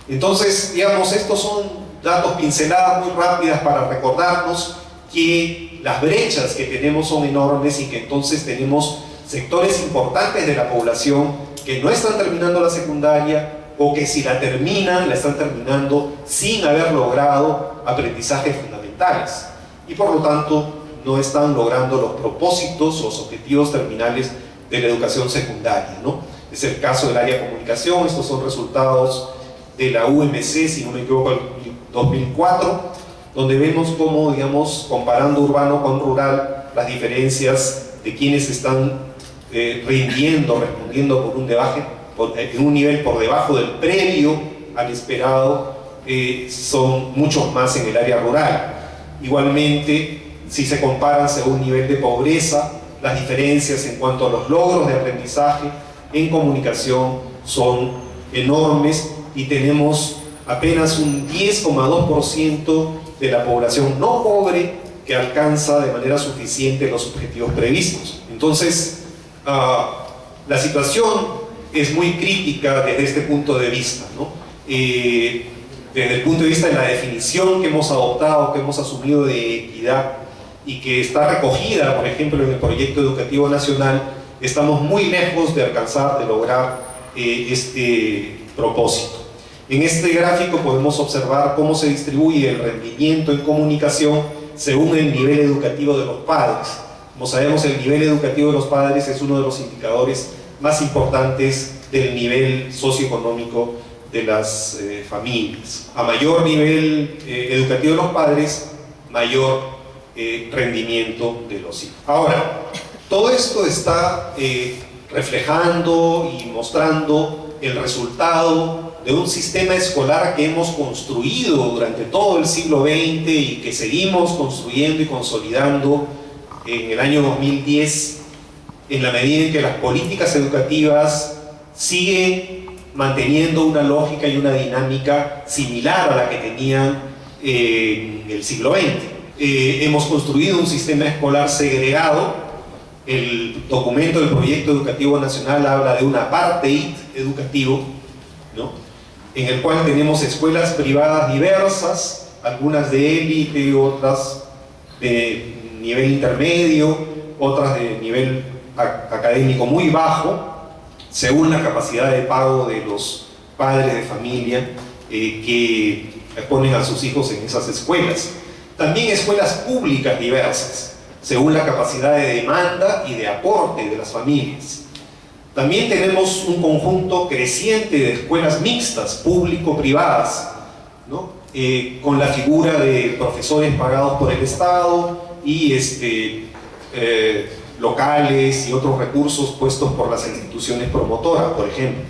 Entonces, digamos, estos son datos, pinceladas muy rápidas para recordarnos que las brechas que tenemos son enormes y que entonces tenemos sectores importantes de la población que no están terminando la secundaria, o que si la terminan, la están terminando sin haber logrado aprendizajes fundamentales y por lo tanto no están logrando los propósitos, los objetivos terminales de la educación secundaria, ¿no? Es el caso del área de comunicación. Estos son resultados de la UMC, si no me equivoco, el 2004, donde vemos cómo, digamos, comparando urbano con rural, las diferencias de quienes están respondiendo en un nivel por debajo del previo al esperado, son muchos más en el área rural. Igualmente, si se comparan según nivel de pobreza, las diferencias en cuanto a los logros de aprendizaje en comunicación son enormes y tenemos apenas un 10,2% de la población no pobre que alcanza de manera suficiente los objetivos previstos. Entonces, la situación es muy crítica desde este punto de vista, ¿no? Desde el punto de vista de la definición que hemos adoptado, que hemos asumido de equidad y que está recogida, por ejemplo, en el Proyecto Educativo Nacional, estamos muy lejos de alcanzar, de lograr este propósito. En este gráfico podemos observar cómo se distribuye el rendimiento en comunicación según el nivel educativo de los padres. Como sabemos, el nivel educativo de los padres es uno de los indicadores más importantes del nivel socioeconómico de las familias. A mayor nivel educativo de los padres, mayor rendimiento de los hijos. Ahora, todo esto está reflejando y mostrando el resultado de un sistema escolar que hemos construido durante todo el siglo XX y que seguimos construyendo y consolidando en el año 2010, en la medida en que las políticas educativas siguen manteniendo una lógica y una dinámica similar a la que tenían en el siglo XX. Hemos construido un sistema escolar segregado. El documento del Proyecto Educativo Nacional habla de un apartheid educativo, ¿no? En el cual tenemos escuelas privadas diversas, algunas de élite, otras de nivel intermedio, otras de nivel académico muy bajo, según la capacidad de pago de los padres de familia que ponen a sus hijos en esas escuelas. También escuelas públicas diversas, según la capacidad de demanda y de aporte de las familias. También tenemos un conjunto creciente de escuelas mixtas, público-privadas, ¿no? Con la figura de profesores pagados por el Estado y locales y otros recursos puestos por las instituciones promotoras, por ejemplo.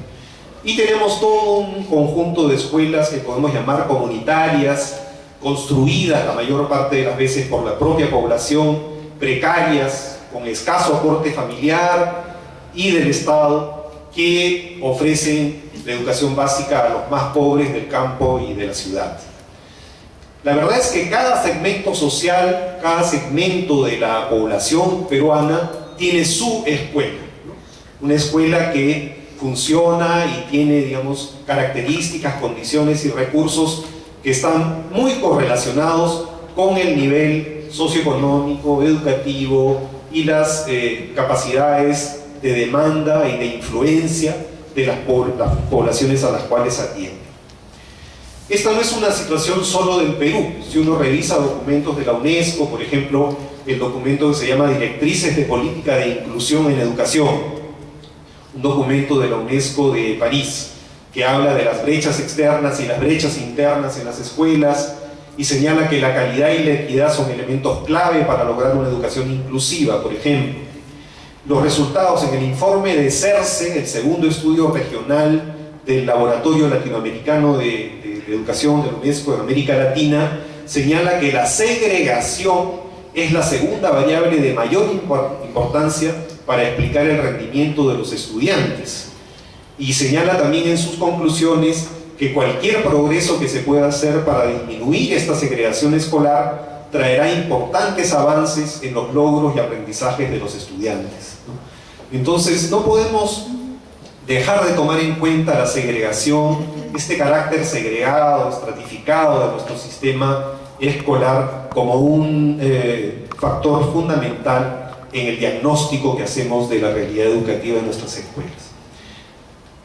Y tenemos todo un conjunto de escuelas que podemos llamar comunitarias, construidas la mayor parte de las veces por la propia población, precarias, con escaso aporte familiar y del Estado, que ofrecen la educación básica a los más pobres del campo y de la ciudad. La verdad es que cada segmento social, cada segmento de la población peruana tiene su escuela, ¿no? Una escuela que funciona y tiene, digamos, características, condiciones y recursos que están muy correlacionados con el nivel socioeconómico, educativo y las capacidades de demanda y de influencia de las poblaciones a las cuales atiende. Esta no es una situación solo del Perú. Si uno revisa documentos de la UNESCO, por ejemplo, el documento que se llama Directrices de Política de Inclusión en Educación, un documento de la UNESCO de París, que habla de las brechas externas y las brechas internas en las escuelas, y señala que la calidad y la equidad son elementos clave para lograr una educación inclusiva, por ejemplo. Los resultados en el informe de CERCE, el segundo estudio regional del Laboratorio Latinoamericano de Educación de la UNESCO en América Latina, señala que la segregación es la segunda variable de mayor importancia para explicar el rendimiento de los estudiantes. Y señala también en sus conclusiones que cualquier progreso que se pueda hacer para disminuir esta segregación escolar traerá importantes avances en los logros y aprendizajes de los estudiantes, ¿no? Entonces no podemos dejar de tomar en cuenta la segregación, este carácter segregado, estratificado de nuestro sistema escolar como un factor fundamental en el diagnóstico que hacemos de la realidad educativa de nuestras escuelas.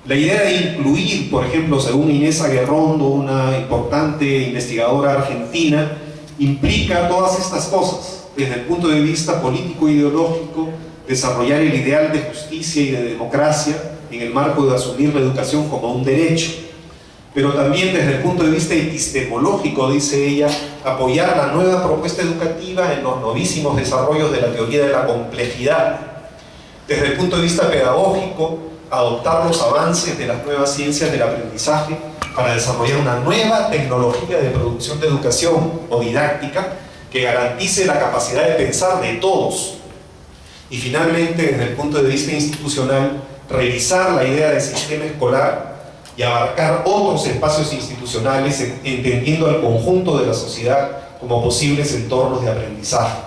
La idea de incluir, por ejemplo, según Inés Aguerrondo, una importante investigadora argentina, implica todas estas cosas. Desde el punto de vista político-ideológico, desarrollar el ideal de justicia y de democracia en el marco de asumir la educación como un derecho. Pero también desde el punto de vista epistemológico, dice ella, apoyar la nueva propuesta educativa en los novísimos desarrollos de la teoría de la complejidad. Desde el punto de vista pedagógico, adoptar los avances de las nuevas ciencias del aprendizaje para desarrollar una nueva tecnología de producción de educación o didáctica que garantice la capacidad de pensar de todos. Y finalmente, desde el punto de vista institucional, revisar la idea del sistema escolar y abarcar otros espacios institucionales, entendiendo al conjunto de la sociedad como posibles entornos de aprendizaje.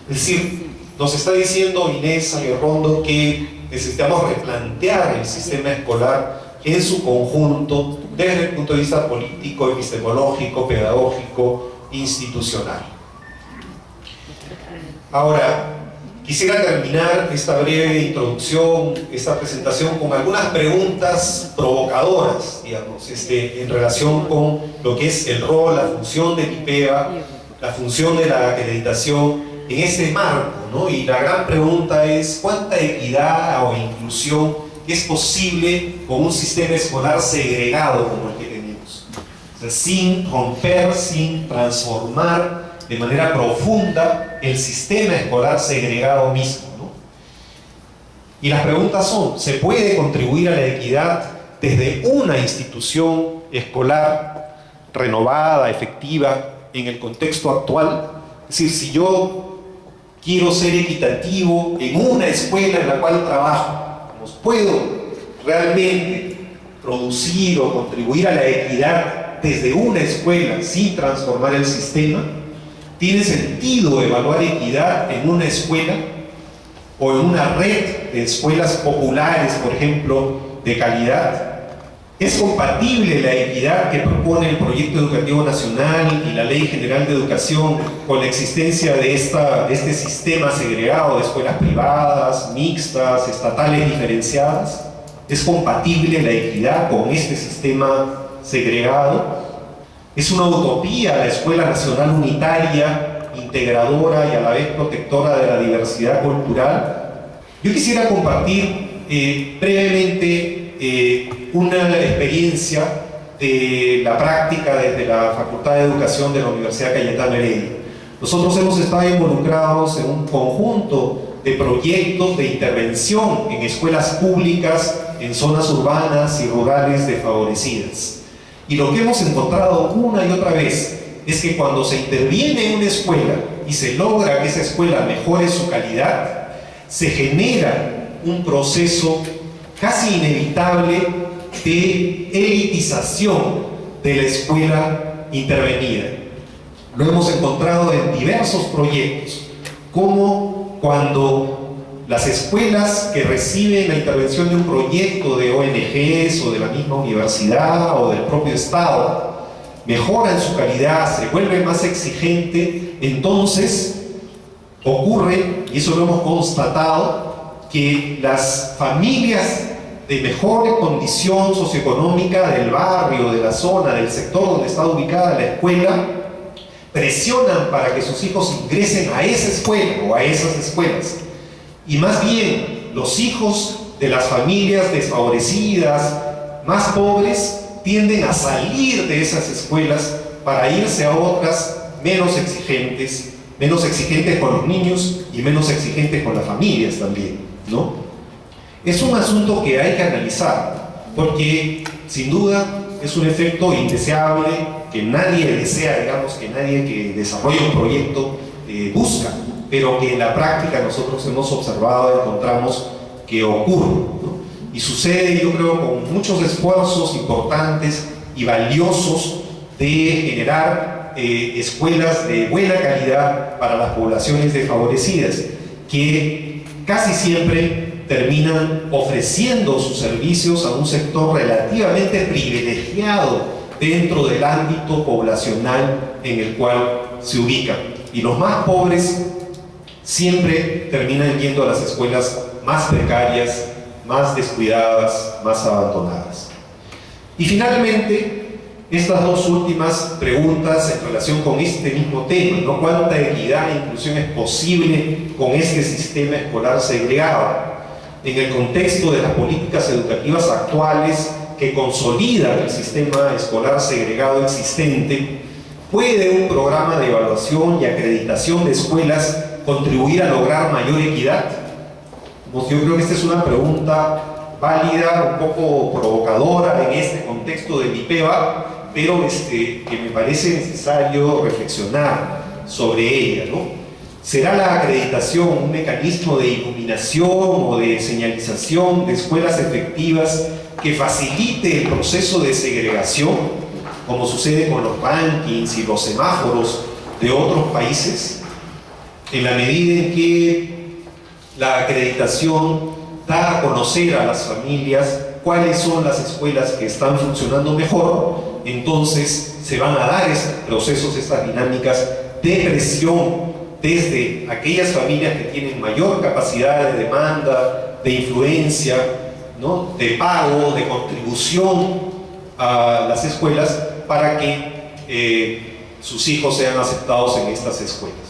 Es decir, nos está diciendo Inés Aguerrondo que necesitamos replantear el sistema escolar en su conjunto desde el punto de vista político, epistemológico, pedagógico, institucional. Ahora, quisiera terminar esta breve introducción, esta presentación, con algunas preguntas provocadoras, digamos, en relación con lo que es el rol, la función del IPEA, la función de la acreditación en ese marco, ¿no? Y la gran pregunta es, ¿cuánta equidad o inclusión es posible con un sistema escolar segregado como el que tenemos? O sea, sin romper, sin transformar de manera profunda el sistema escolar segregado mismo, ¿no? Y las preguntas son, ¿se puede contribuir a la equidad desde una institución escolar renovada, efectiva, en el contexto actual? Es decir, si yo quiero ser equitativo en una escuela en la cual trabajo, ¿puedo realmente producir o contribuir a la equidad desde una escuela sin transformar el sistema? ¿Tiene sentido evaluar equidad en una escuela o en una red de escuelas populares, por ejemplo, de calidad? ¿Es compatible la equidad que propone el Proyecto Educativo Nacional y la Ley General de Educación con la existencia de este sistema segregado de escuelas privadas, mixtas, estatales diferenciadas? ¿Es compatible la equidad con este sistema segregado? ¿Es una utopía la Escuela Nacional Unitaria, integradora y a la vez protectora de la diversidad cultural? Yo quisiera compartir brevemente una experiencia de la práctica desde la Facultad de Educación de la Universidad Cayetano Heredia. Nosotros hemos estado involucrados en un conjunto de proyectos de intervención en escuelas públicas en zonas urbanas y rurales desfavorecidas. Y lo que hemos encontrado una y otra vez es que cuando se interviene en una escuela y se logra que esa escuela mejore su calidad, se genera un proceso casi inevitable de elitización de la escuela intervenida. Lo hemos encontrado en diversos proyectos, como cuando las escuelas que reciben la intervención de un proyecto de ONGs o de la misma universidad o del propio Estado mejoran su calidad, se vuelven más exigente, entonces ocurre, y eso lo hemos constatado, que las familias de mejor condición socioeconómica del barrio, de la zona, del sector donde está ubicada la escuela, presionan para que sus hijos ingresen a esa escuela o a esas escuelas. Y más bien, los hijos de las familias desfavorecidas, más pobres, tienden a salir de esas escuelas para irse a otras menos exigentes con los niños y menos exigentes con las familias también, ¿no? Es un asunto que hay que analizar, porque sin duda es un efecto indeseable que nadie desea, digamos, que nadie que desarrolla un proyecto busca, pero que en la práctica nosotros hemos observado, encontramos que ocurre, ¿no? Y sucede, yo creo, con muchos esfuerzos importantes y valiosos de generar escuelas de buena calidad para las poblaciones desfavorecidas, que casi siempre terminan ofreciendo sus servicios a un sector relativamente privilegiado dentro del ámbito poblacional en el cual se ubican. Y los más pobres siempre terminan yendo a las escuelas más precarias, más descuidadas, más abandonadas. Y finalmente, estas dos últimas preguntas en relación con este mismo tema, ¿no? ¿Cuánta equidad e inclusión es posible con este sistema escolar segregado? En el contexto de las políticas educativas actuales que consolidan el sistema escolar segregado existente, ¿puede un programa de evaluación y acreditación de escuelas contribuir a lograr mayor equidad? Pues yo creo que esta es una pregunta válida, un poco provocadora en este contexto del IPEVA, pero que me parece necesario reflexionar sobre ella, ¿no? ¿Será la acreditación un mecanismo de iluminación o de señalización de escuelas efectivas que facilite el proceso de segregación, como sucede con los rankings y los semáforos de otros países? En la medida en que la acreditación da a conocer a las familias cuáles son las escuelas que están funcionando mejor, entonces se van a dar estos procesos, estas dinámicas de presión desde aquellas familias que tienen mayor capacidad de demanda, de influencia, ¿no?, de pago, de contribución a las escuelas para que sus hijos sean aceptados en estas escuelas.